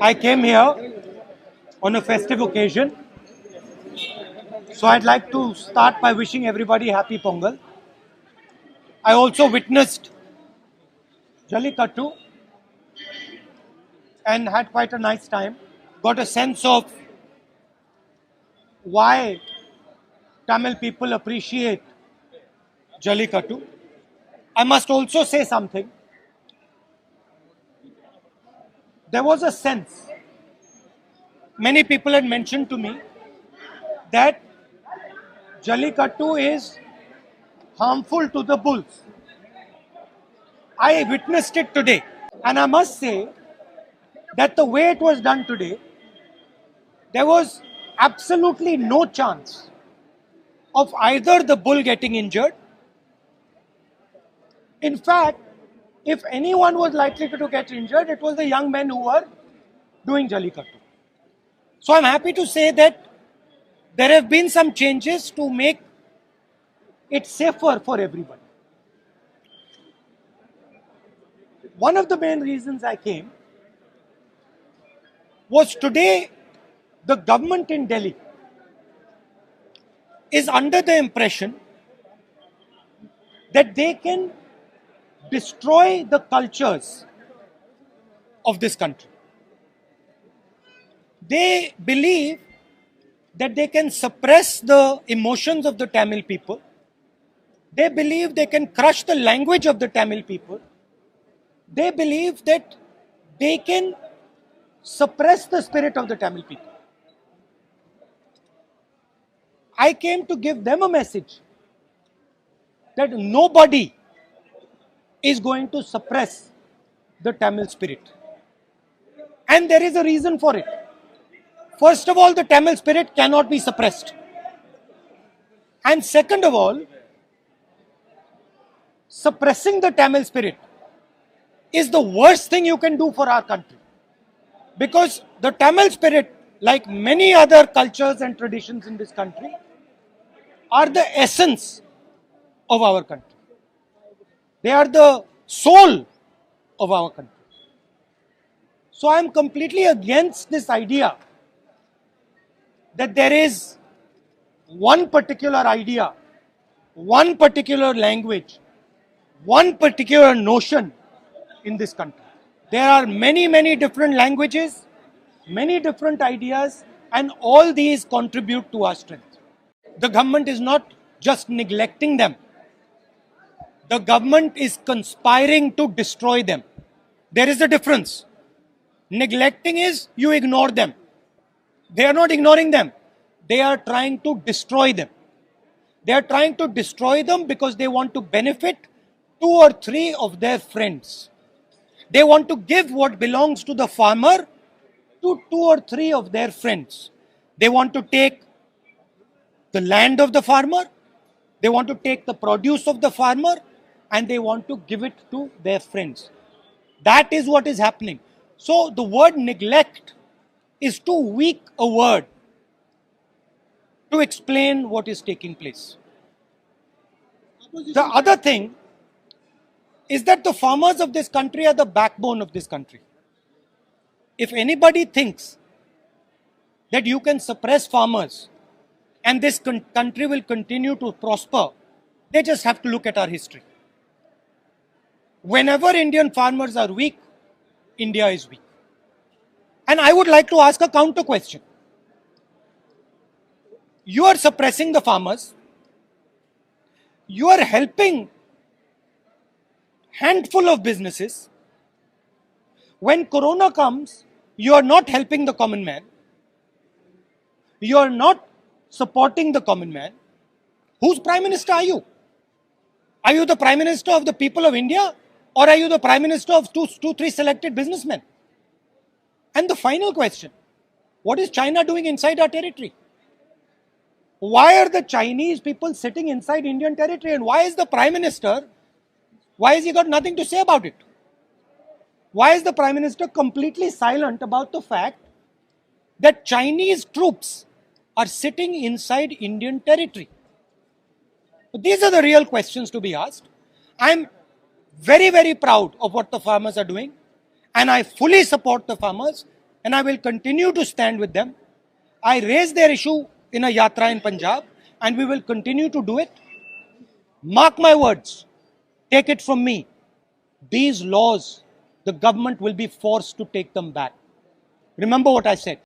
I came here on a festive occasion. So I'd like to start by wishing everybody happy Pongal. I also witnessed Jallikattu and had quite a nice time. Got a sense of why Tamil people appreciate Jallikattu. I must also say something. There was a sense, many people had mentioned to me that Jallikattu is harmful to the bulls. I witnessed it today. And I must say that the way it was done today, there was absolutely no chance of either the bull getting injured. In fact, if anyone was likely to get injured, it was the young men who were doing Jallikattu. So I'm happy to say that there have been some changes to make it safer for everybody. One of the main reasons I came was today the government in Delhi is under the impression that they can destroy the cultures of this country. They believe that they can suppress the emotions of the Tamil people. They believe they can crush the language of the Tamil people. They believe that they can suppress the spirit of the Tamil people. I came to give them a message that nobody is going to suppress the Tamil spirit. And there is a reason for it. First of all, the Tamil spirit cannot be suppressed. And second of all, suppressing the Tamil spirit is the worst thing you can do for our country. Because the Tamil spirit, like many other cultures and traditions in this country, are the essence of our country. They are the soul of our country. So I am completely against this idea that there is one particular idea, one particular language, one particular notion in this country. There are many, many different languages, many different ideas, and all these contribute to our strength. The government is not just neglecting them. The government is conspiring to destroy them. There is a difference. Neglecting is you ignore them. They are not ignoring them. They are trying to destroy them. They are trying to destroy them because they want to benefit 2 or 3 of their friends. They want to give what belongs to the farmer to 2 or 3 of their friends. They want to take the land of the farmer, they want to take the produce of the farmer, and they want to give it to their friends. That is what is happening. So the word neglect is too weak a word to explain what is taking place. The other thing is that the farmers of this country are the backbone of this country. If anybody thinks that you can suppress farmers and this country will continue to prosper, they just have to look at our history. Whenever Indian farmers are weak, India is weak. And I would like to ask a counter question. You are suppressing the farmers. You are helping handful of businesses. When Corona comes, you are not helping the common man. You are not supporting the common man. Whose prime minister are you? Are you the prime minister of the people of India? Or are you the prime minister of two, 3 selected businessmen? And the final question, what is China doing inside our territory? Why are the Chinese people sitting inside Indian territory? And why is the prime minister, why has he got nothing to say about it? Why is the prime minister completely silent about the fact that Chinese troops are sitting inside Indian territory? These are the real questions to be asked. I'm very, very proud of what the farmers are doing, and I fully support the farmers. and I will continue to stand with them. I raised their issue in a yatra in Punjab, and we will continue to do it. Mark my words, take it from me. These laws, the government will be forced to take them back. Remember what I said.